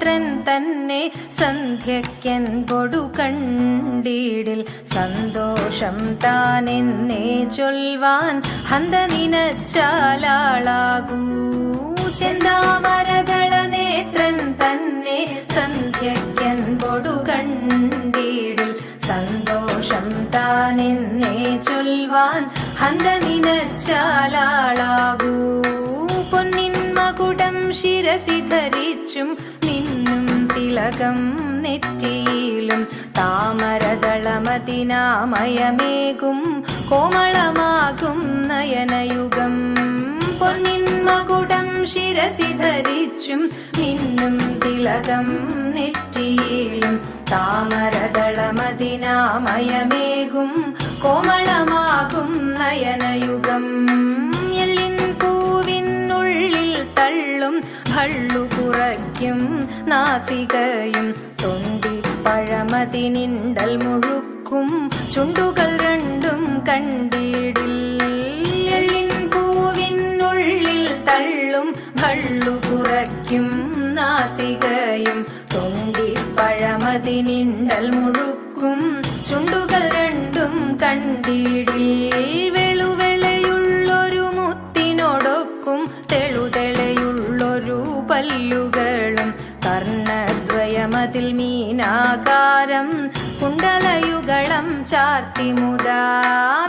നേത്രൻ തന്നെ സന്ധ്യയ്ക്കെൻപൊടു കണ്ടിടിൽ സന്തോഷം താനെന്നേ ചൊൽവാൻ ഹന്ത നിനച്ചാലാളാകൂ. ചെന്താമരദള നേത്രൻ തന്നെ സന്ധ്യയ്ക്കെൻപൊടു കണ്ടിടിൽ സന്തോഷം താനെന്നേ ചൊൽവാൻ ഹന്ത നിനച്ചാലാളാകൂ. പൊന്നിൻ മകുടം ശിരസി ധരിച്ചും മിന്നും തിലകം നെറ്റിയിലും താമരദളമതിനാമയമേകും കോമളമാകും നയനയുഗം. പൊന്നിൻ മകുടം ശിരസി ധരിച്ചും മിന്നും തിലകം നെറ്റിയിലും താമരദളമതിനാമയമേകും കോമളമാകും നയനയുഗം. എല്ലിൻ പൂവിനുള്ളിൽ തള്ളും ഭള്ളു കുറയ്ക്കും നാസികയും തൊണ്ടിപ്പഴമതിനിണ്ടൽ മുഴുക്കും ചുണ്ടുകൾ രണ്ടും കണ്ടിടിൽ. എല്ലിൻ പൂവിനുള്ളിൽ തള്ളും ഭള്ളു കുറയ്ക്കും നാസികയും തൊണ്ടിപ്പഴമതിനിണ്ടൽ മുഴുക്കും ചുണ്ടുകൾ രണ്ടും കണ്ടിടിൽ. വെളുവെളയുള്ളൊരു മുത്തിനോടൊക്കും തെളുതെളയുള്ളൊരു പല്ലുകളും കർണദ്വയമതിൽ മീനാകാരം കുണ്ടലയുഗളം ചാർത്തിമുതാ.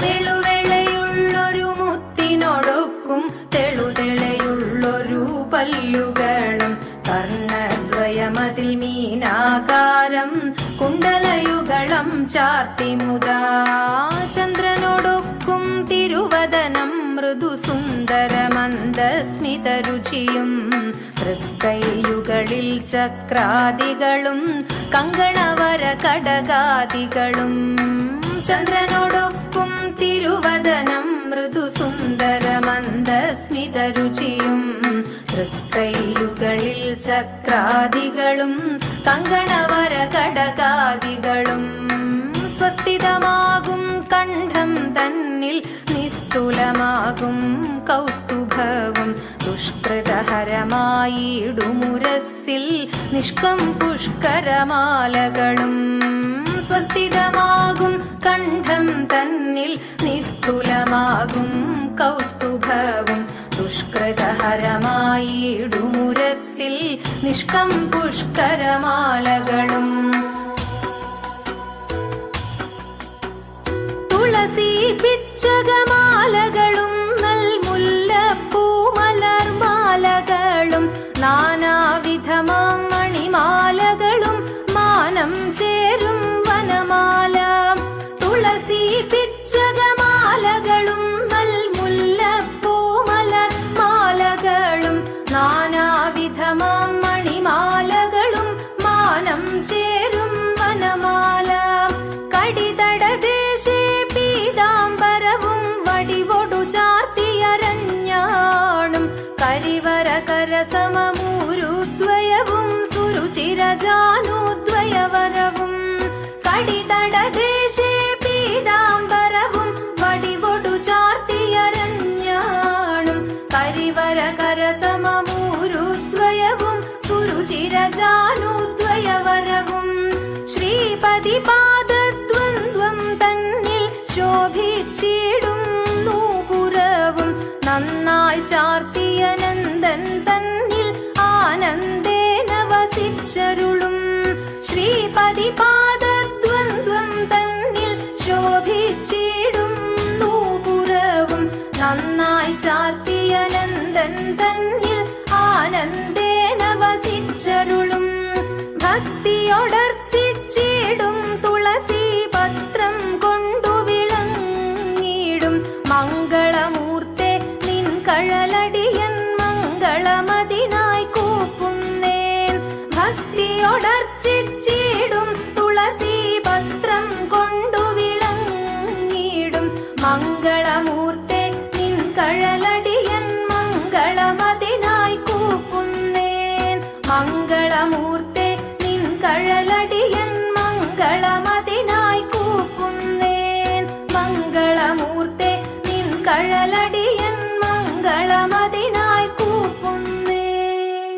വെളുവെളയുള്ളൊരു മുത്തിനോടൊക്കും തെളുതെളയുള്ളൊരു പല്ലുകളും കർണദ്വയമതിൽ മീനാകാരം കുണ്ടലയുഗളം ചാർത്തിമുതാ. ചന്ദ്രനോടൊക്കും തിരുവദനം മൃദു സുന്ദരമന്ദസ്മിതരുചിയും തൃക്കൈയുകളിൽ ചക്രാദികളും കങ്കണവര കടകാദികളും. ചന്ദ്രനോടൊക്കും തിരുവദനം മൃദു സുന്ദരമന്ദസ്മിതരുചിയും തൃക്കൈയുകളിൽ ചക്രാദികളും കങ്കണവര കടകാദികളും. സ്വസ്ഥിതമാകും കണ്ഠം തന്നിൽ നിസ്തുലമാകും കൗസ്തുഭവും ദുഷ്കൃതഹരമായിടുമുരസ്സിൽ നിഷ്കം പുഷ്കരമാലകളും. സ്വസ്ഥിതമാകും കണ്ഠം തന്നിൽ നിസ്തുലമാകും കൗസ്തുഭവും ദുഷ്കൃതഹരമായിടുമുരസ്സിൽ നിഷ്കം പുഷ്കരമാലകളും. തുളസി പിച്ചകമാലകളും നൽമുല്ലപ്പൂമലർമാലകളും നാനാവിധമാം മണിമാലകളും മാനം ചേരും വനമാല. തുളസി പിച്ചകമാലകളും നൽമുല്ലപ്പൂമലർമാലകളും നാനാവിധമാം മണിമാലകളും മാനം ചേരും വനമാല. കടിതടദേശേ പീതാംബരവും വടിവൊടു ചാർത്തിയരഞ്ഞാണും കരിവര കരസമമൂരുദ്വയവും സുരുചിരജാനുദ്വയവരവും. കടിതടദേശേ പീതാംബരവും വടിവൊടു ചാർത്തിയരഞ്ഞാണും കരിവര കരസമമൂരുദ്വയവും സുരുചിരജാനുദ്വയവരവും. ശ്രീപതി പാദദ്വന്ദ്വം തന്നിൽ ശോഭിച്ചിടും നൂപുരവും നന്നായി ചാർത്തിയ നന്ദൻ തന്നിൽ ആനന്ദേന വസിച്ചരുളും. ശ്രീപതി പാദദ്വന്ദ്വം തന്നിൽ ശോഭിച്ചിടും നൂപുരവും നന്നായി ചാർത്തിയ നന്ദൻ തന്നിൽ ആനന്ദേന വസിച്ചരുളും. ഭക്തിയോടർച്ചിച്ചിടും തുളസി പത്രം കൊണ്ടു വിളങ്ങിടും മംഗളമൂർത്തെ നിൻ കഴലടിയൻ മംഗളമതിനായി കൂപ്പുന്നേൻ. ഭക്തിയോടർച്ചിച്ചിടും തുളസി പത്രം കൊണ്ടു വിളങ്ങിടും മംഗളമൂർത്തെ നിൻ കഴലടിയൻ മംഗളമതിനായി കൂപ്പുന്നേൻ. മംഗളമൂർത്തെ നിൻ കഴലടിയൻ മംഗളമതിനായി കൂപ്പുന്നേൻ. മംഗളമൂർത്തെ നിൻ കഴലടിയൻ മംഗളമതിനായി കൂപ്പുന്നേൻ.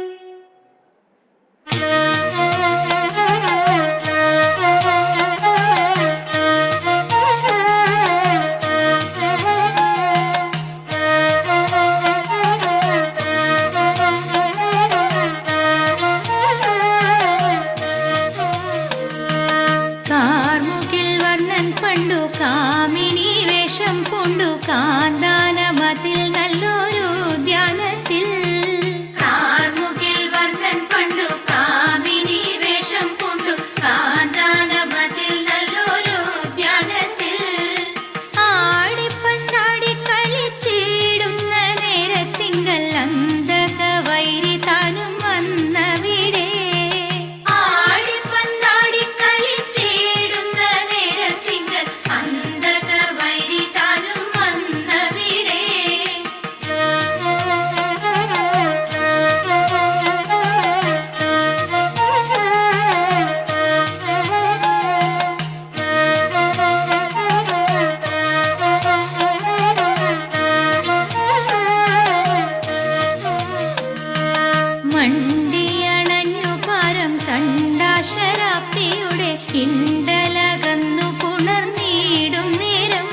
ശരാബ്ദിയുടെ ഇണ്ടലകന്നു പുണർന്നിടും നേരം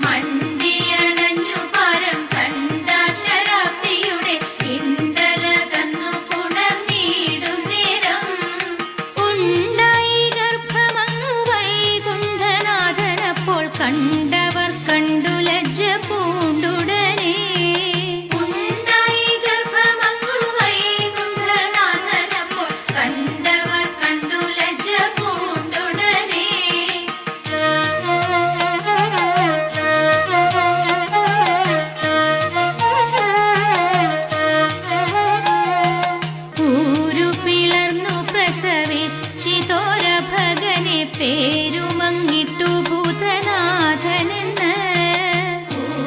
മണ്ടിയണഞ്ഞു പരം കണ്ട ശരാബ്ദിയുടെ ഇണ്ടലകന്നു പുണർന്നിടും നേരം ഉണ്ടായി ഗർഭമങ്ങു വൈകുണ്ഠനാഥനപ്പോൾ കണ്ടവർ കണ്ടു ലജ്ജ പൂണ്ടുടനെ പേരുമങ്ങിട്ടു ഭൂതനാഥനെന്ന്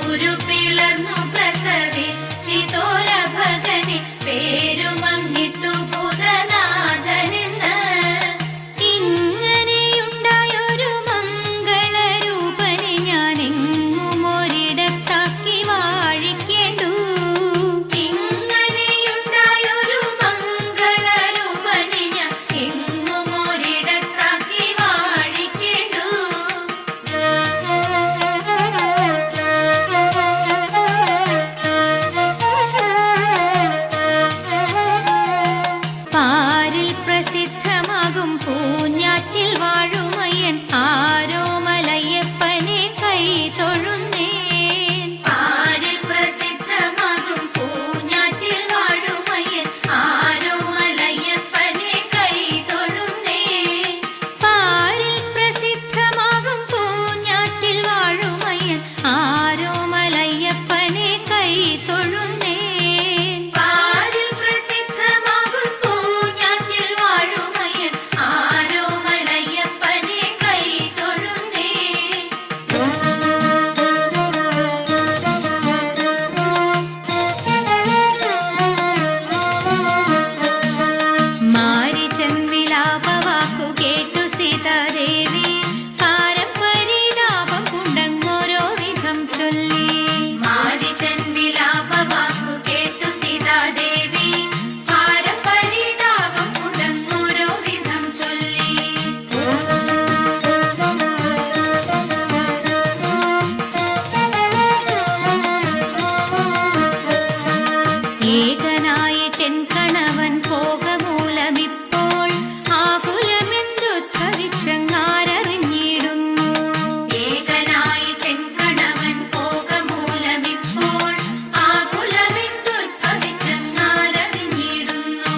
ഊരു പിളർന്നു പ്രസവിച്ചിതോര ഭഗനെ പേരുമങ്ങിട്ടു ഭൂതനാഥനെന്ന് ഇങ്ങനെയുണ്ടായൊരു മംഗളരൂപനെ ഞാൻ എങ്ങും ഒരിടത്താക്കി വാഴിക്കേണ്ടു ഇങ്ങനെയുണ്ടായൊരു മംഗളരൂപനെ ഞാൻ എങ്ങും ഒരിടത്താക്കി പ്രസിദ്ധമാകും പൂഞ്ഞാറ്റിൽ വാഴുമയ്യൻ ആരോമലയ്യപ്പനെ കൈ തൊഴുന്നേൻ പാരിൽ പ്രസിദ്ധമാകും പൂഞ്ഞാറ്റിൽ വാഴുമയ്യൻ ആരോമലയ്യപ്പനെ കൈ തൊഴുന്നേൻ പാരിൽ പ്രസിദ്ധമാകും പൂഞ്ഞാറ്റിൽ വാഴുമയ്യൻ ആരോമലയ്യപ്പനെ കൈ തൊഴുന്നേൻ കേട്ടു സീതാദേവി പാരമ്പരിതാപം കൊണ്ടങ്ങോരോ വിധം ചൊല്ലി മാരിചൻ വിലാപവാക്കു കേട്ടു സീതാദേവി പാരമ്പരിതാപം കൊണ്ടങ്ങോരോ വിധം ചൊല്ലി ഏകനായിട്ടെൻ കണവൻ പോകമൂലമിപ്പോൾ ആകുലമെന്തുദ്ഭവിച്ചങ്ങാരറിഞ്ഞിടുന്നു ഏകനായിട്ടെൻ കണവൻ പോകമൂലമിപ്പോൾ ആകുലമെന്തുദ്ഭവിച്ചങ്ങാരറിഞ്ഞിടുന്നു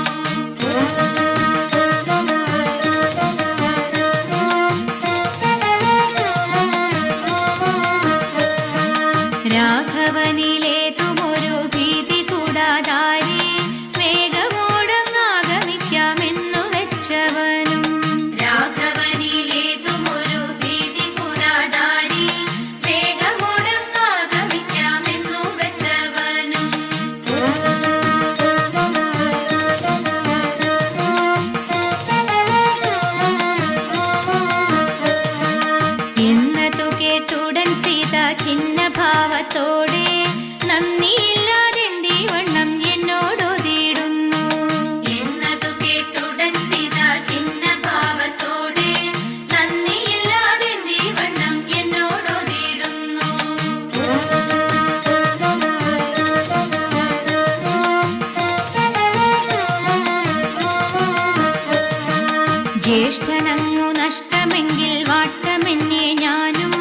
രാഘവനിലേതുമൊരു ഭീതി കൂടാതാരി വേഗമോടങ്ങാഗമിക്കാമെന്നു വെച്ചവനും രാഘവനിലേതുമൊരു ഭീതി കൂടാതാരി വേഗമോടങ്ങാഗമിക്കാമെന്നു വെച്ചവനും എന്നതു കേട്ടുടൻ സീത ഖിന്നഭാവത്തോടെ നന്ദിയില്ലാതെന്തി വണ്ണം എന്നോടൊതിടുന്നു എന്നതു കേട്ടുടൻ സീത ഖിന്നഭാവത്തോടെ നന്ദിയില്ലാതെന്തി വണ്ണം എന്നോടൊതിടുന്നു ജ്യേഷ്ഠനങ്ങു നഷ്ടമെങ്കിൽ വാട്ടമെന്നെ ഞാനും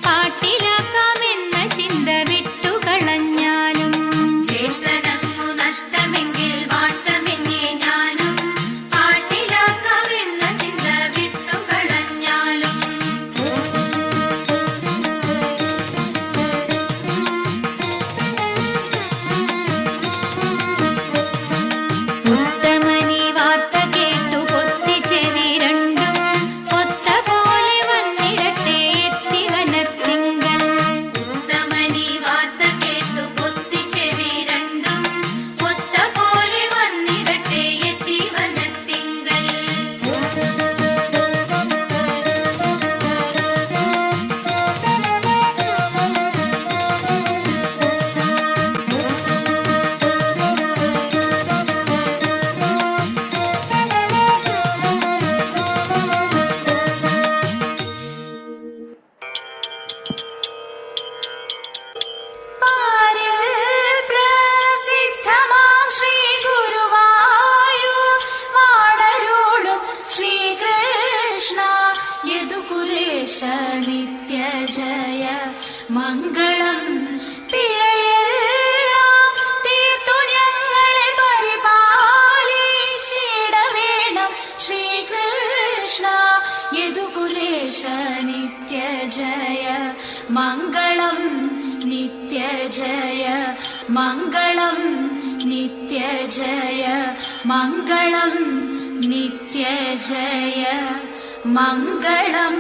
പാട്ടിലാക്കാമെന്ന ചിന്ത വിട്ടുകളഞ്ഞാലും ജ്യേഷ്ഠനങ്ങു നഷ്ടമെങ്കിൽ വാട്ടമെന്നെ ഞാനും പാട്ടിലാക്കാമെന്ന ചിന്ത വിട്ടുകളഞ്ഞാലും ഉത്തമനി വാർത്ത കേട്ടു പൊത്തി ചെവി രണ്ടും ഒത്ത പോലെ വന്നിടട്ടെ എത്തി യദുകുലേശ നിത്യ ജയ മംഗളം. പിഴയെല്ലാം തീർത്തു ഞങ്ങളെ പരിപാലിച്ചിടവേണം ശ്രീകൃഷ്ണ. യദുകുലേശ നിത്യ ജയ മംഗളം നിത്യ ജയ മംഗളം നിത്യ ജയ മംഗളം നിത്യ ജയ മംഗളം.